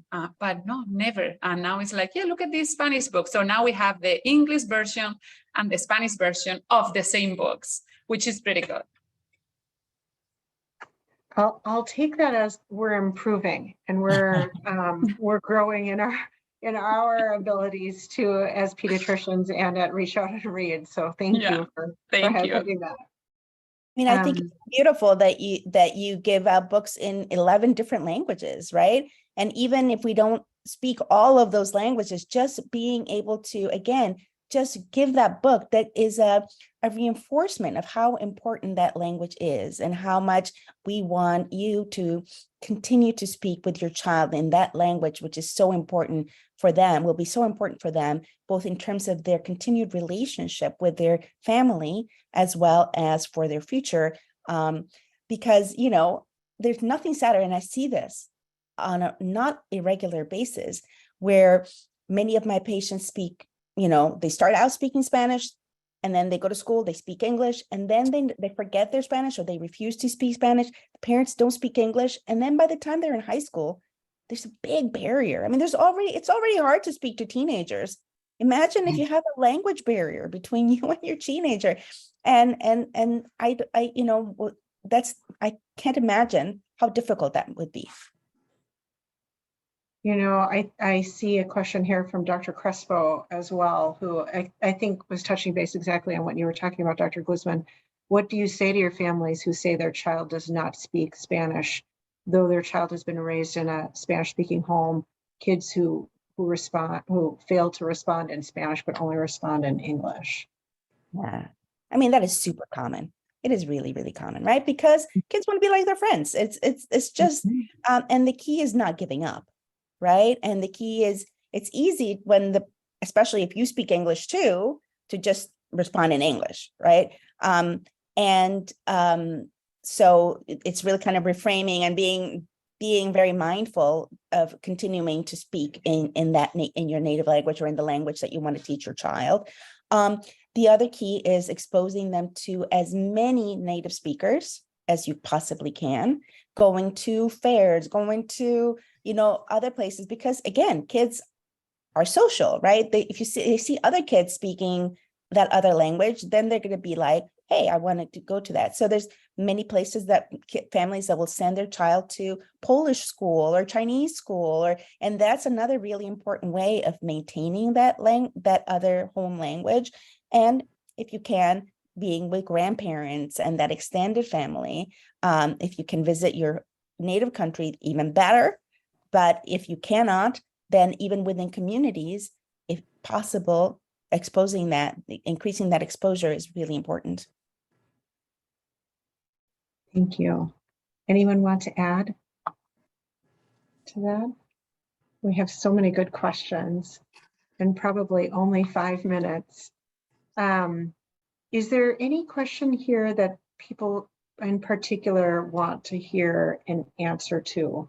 Speaker 5: but no, never. And now it's like, yeah, look at this Spanish book. So now we have the English version and the Spanish version of the same books, which is pretty good.
Speaker 3: I'll take that as we're improving and we're growing in our abilities to as pediatricians and at Reach Out and Read. So thank you for highlighting that.
Speaker 4: I mean, I think it's beautiful that you give out books in 11 different languages, right? And even if we don't speak all of those languages, just being able to, again, just give that book that is a reinforcement of how important that language is and how much we want you to continue to speak with your child in that language, which is so important for them, will be so important for them, both in terms of their continued relationship with their family, as well as for their future. Because, you know, there's nothing sadder, and I see this on a not irregular basis, where many of my patients speak, you know, they start out speaking Spanish, and then they go to school, they speak English, and then they forget their Spanish or they refuse to speak Spanish. The parents don't speak English. And then by the time they're in high school, there's a big barrier. I mean, it's already hard to speak to teenagers. Imagine if you have a language barrier between you and your teenager. And I you know, I can't imagine how difficult that would be.
Speaker 3: You know, I see a question here from Dr. Crespo as well, who I think was touching base exactly on what you were talking about, Dr. Glusman. What do you say to your families who say their child does not speak Spanish, though their child has been raised in a Spanish-speaking home? Kids who fail to respond in Spanish but only respond in English.
Speaker 4: Yeah, I mean, that is super common. It is really, really common, right? Because kids want to be like their friends. It's just, and the key is not giving up. Right. And the key is, it's easy especially if you speak English too, to just respond in English. Right. So it's really kind of reframing and being very mindful of continuing to speak in your native language or in the language that you want to teach your child. The other key is exposing them to as many native speakers as you possibly can, going to fairs, going to, you know, other places, because again, kids are social, right? If they see other kids speaking that other language, then they're going to be like, hey, I wanted to go to that. So there's many places that families that will send their child to Polish school or Chinese school, and that's another really important way of maintaining that other home language. And if you can, being with grandparents and that extended family, if you can visit your native country, even better. But if you cannot, then even within communities, if possible, increasing that exposure is really important.
Speaker 3: Thank you. Anyone want to add to that? We have so many good questions and probably only 5 minutes. Is there any question here that people in particular want to hear an answer to?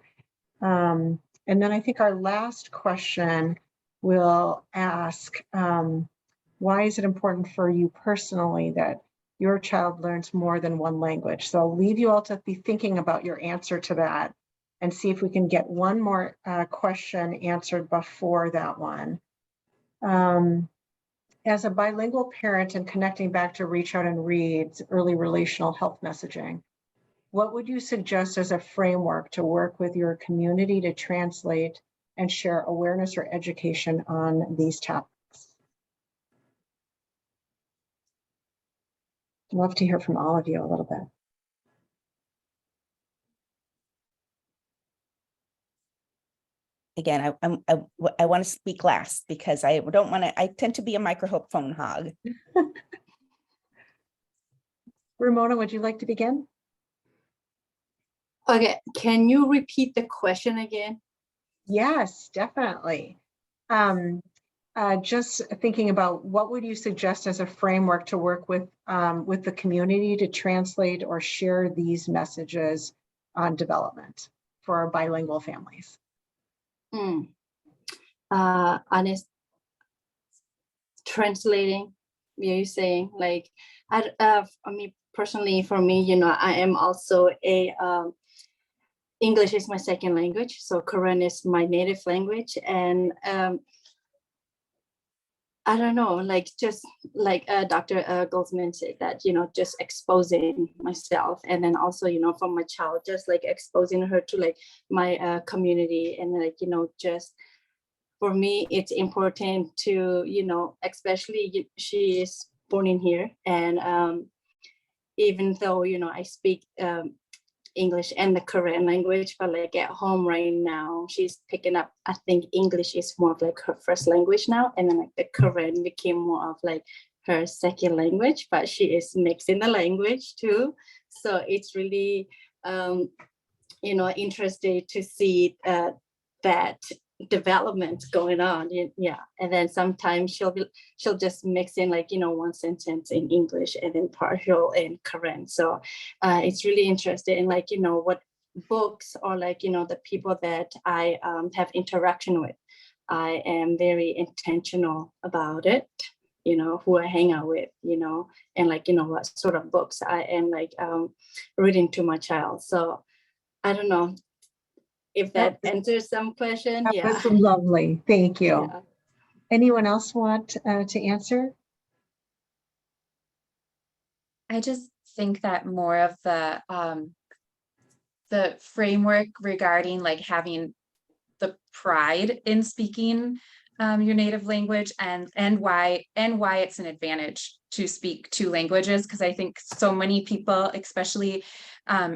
Speaker 3: And then I think our last question will ask, why is it important for you personally that your child learns more than one language? So I'll leave you all to be thinking about your answer to that and see if we can get one more question answered before that one. As a bilingual parent and connecting back to Reach Out and Read's early relational health messaging, what would you suggest as a framework to work with your community to translate and share awareness or education on these topics? I'd love to hear from all of you a little bit.
Speaker 4: Again, I want to speak last because I tend to be a microphone hog.
Speaker 3: Remona, would you like to begin?
Speaker 7: Okay, can you repeat the question again?
Speaker 3: Yes, definitely. just thinking about what would you suggest as a framework to work with the community to translate or share these messages on development for our bilingual families?
Speaker 7: Honest translating, you're saying, like, I mean, personally, for me, you know, I am also a English is my second language, so Korean is my native language, and I don't know, like, just like Dr. Glusman said, that, you know, just exposing myself, and then also, you know, from my child, just like exposing her to like my community, and like, you know, just for me, it's important to, you know, especially she is born in here, and even though, you know, I speak English and the Korean language, but like at home right now, she's picking up, I think English is more of like her first language now, and then like the Korean became more of like her second language, but she is mixing the language too. So it's really, you know, interesting to see that development going on. Yeah, and then sometimes she'll just mix in, like, you know, one sentence in English and then partial in Korean. So it's really interesting, and like, you know, what books or like, you know, the people that I have interaction with, I am very intentional about it, you know, who I hang out with, you know, and like, you know, what sort of books I am like reading to my child. So I don't know if that answers some question.
Speaker 3: That
Speaker 7: Yeah.
Speaker 3: was lovely. Thank you.
Speaker 7: Yeah.
Speaker 3: Anyone else want to answer?
Speaker 6: I just think that more of the framework regarding like having the pride in speaking your native language, and why it's an advantage to speak two languages, because I think so many people, especially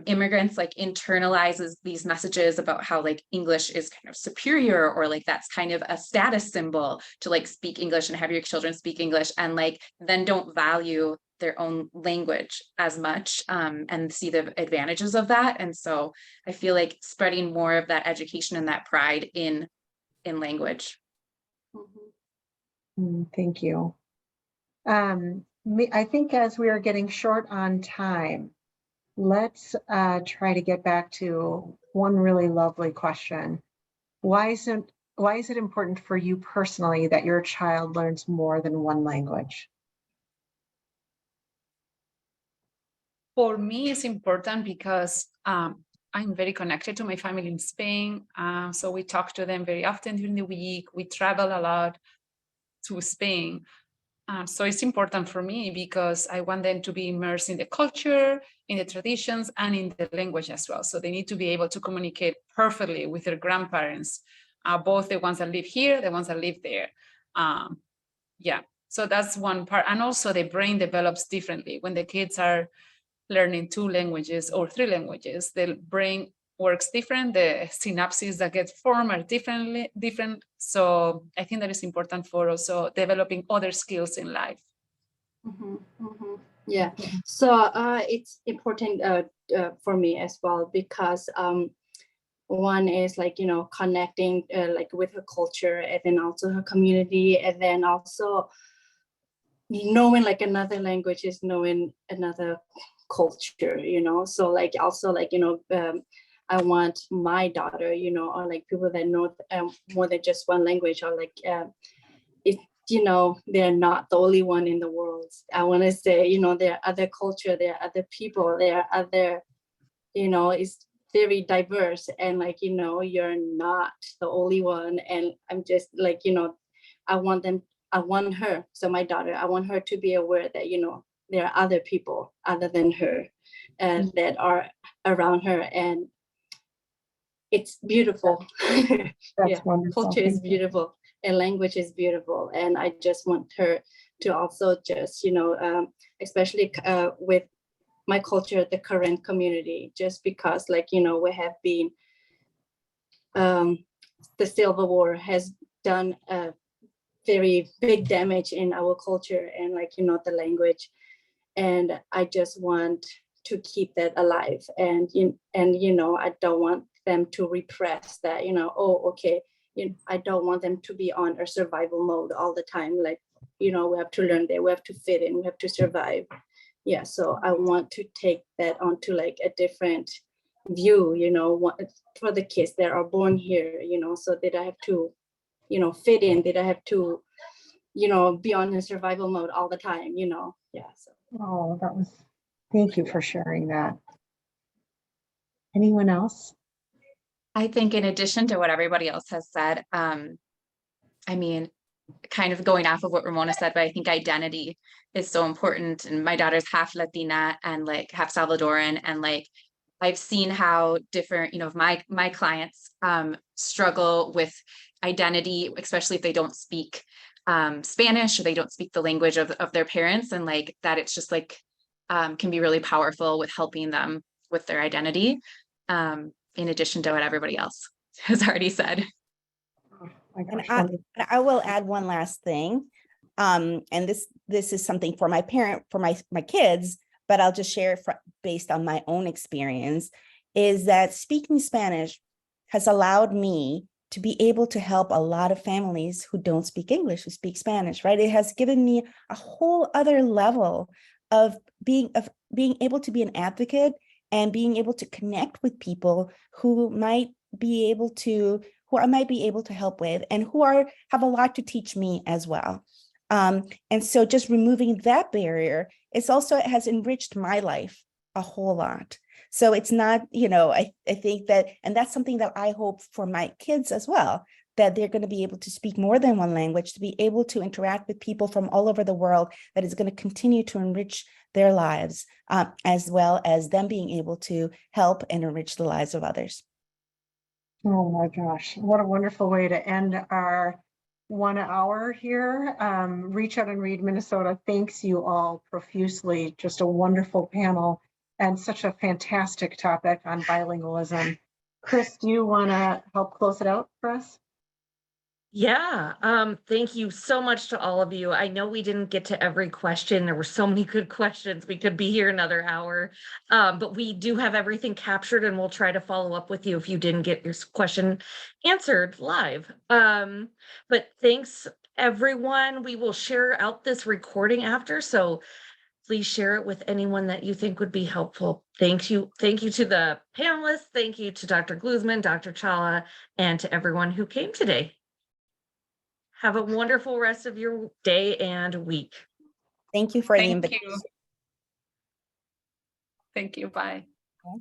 Speaker 6: immigrants, like internalizes these messages about how like English is kind of superior, or like that's kind of a status symbol to like speak English and have your children speak English, and like then don't value their own language as much, and see the advantages of that. And so I feel like spreading more of that education and that pride in language.
Speaker 3: Thank you. I think as we are getting short on time, let's try to get back to one really lovely question. Why is it important for you personally that your child learns more than one language?
Speaker 5: For me, it's important because I'm very connected to my family in Spain. So we talk to them very often during the week. We travel a lot to Spain. So it's important for me because I want them to be immersed in the culture, in the traditions, and in the language as well. So they need to be able to communicate perfectly with their grandparents, both the ones that live here, the ones that live there. Yeah, so that's one part. And also the brain develops differently. When the kids are learning two languages or three languages, the brain works different. The synapses that get formed are different. So I think that is important for also developing other skills in life.
Speaker 7: Yeah, so it's important for me as well, because one is like, you know, connecting like with her culture, and then also her community, and then also knowing like another language is knowing another culture, you know. So like also like, you know, I want my daughter, you know, or like people that know more than just one language, or like it, you know, they're not the only one in the world. I want to say, you know, there are other culture, there are other people, there are other, you know, it's very diverse, and like, you know, you're not the only one. And I'm just like, you know, I want her, so my daughter, I want her to be aware that, you know, there are other people other than her that are around her, and it's beautiful.
Speaker 3: That's wonderful.
Speaker 7: Culture is beautiful, and language is beautiful, and I just want her to also just, you know, especially with my culture, the current community, just because like, you know, we have been the Civil War has done a very big damage in our culture, and like, you know, the language, and I just want to keep that alive. And you know, I don't want them to repress that, you know, oh, okay, I don't want them to be on a survival mode all the time. Like, we have to learn there, we have to fit in, we have to survive. Yeah, so I want to take that onto like a different view, for the kids that are born here, so that I have to, fit in, that I have to, be on a survival mode all the time, yeah. So.
Speaker 3: Oh, thank you for sharing that. Anyone else?
Speaker 6: I think in addition to what everybody else has said, I mean, kind of going off of what Remona said, but I think identity is so important. And my daughter's half Latina and like half Salvadoran. And like, I've seen how different, my clients struggle with identity, especially if they don't speak Spanish or they don't speak the language of their parents. And like that, it's just like, can be really powerful with helping them with their identity. In addition to what everybody else has already said.
Speaker 3: Oh my
Speaker 4: And
Speaker 3: gosh,
Speaker 4: I will add one last thing. And this is something for my kids, but I'll just share it based on my own experience, is that speaking Spanish has allowed me to be able to help a lot of families who don't speak English, who speak Spanish, right? It has given me a whole other level of being able to be an advocate and being able to connect with people who I might be able to help with, and who have a lot to teach me as well. And so just removing that barrier, it has enriched my life a whole lot. So it's not, I think that, and that's something that I hope for my kids as well, that they're going to be able to speak more than one language, to be able to interact with people from all over the world, that is going to continue to enrich their lives, as well as them being able to help and enrich the lives of others.
Speaker 3: oh my gosh, what a wonderful way to end our 1 hour here. Reach Out and Read Minnesota thanks you all profusely. Just a wonderful panel and such a fantastic topic on bilingualism. Chris, do you want to help close it out for us?
Speaker 2: Yeah, thank you so much to all of you. I know we didn't get to every question. There were so many good questions. We could be here another hour, but we do have everything captured, and we'll try to follow up with you if you didn't get your question answered live. But thanks, everyone. We will share out this recording after, so please share it with anyone that you think would be helpful. Thank you. Thank you to the panelists. Thank you to Dr. Glusman, Dr. Chawla, and to everyone who came today. Have a wonderful rest of your day and week.
Speaker 4: Thank you for the
Speaker 5: Thank
Speaker 4: invitation.
Speaker 5: you. Thank you. Bye.
Speaker 4: Okay.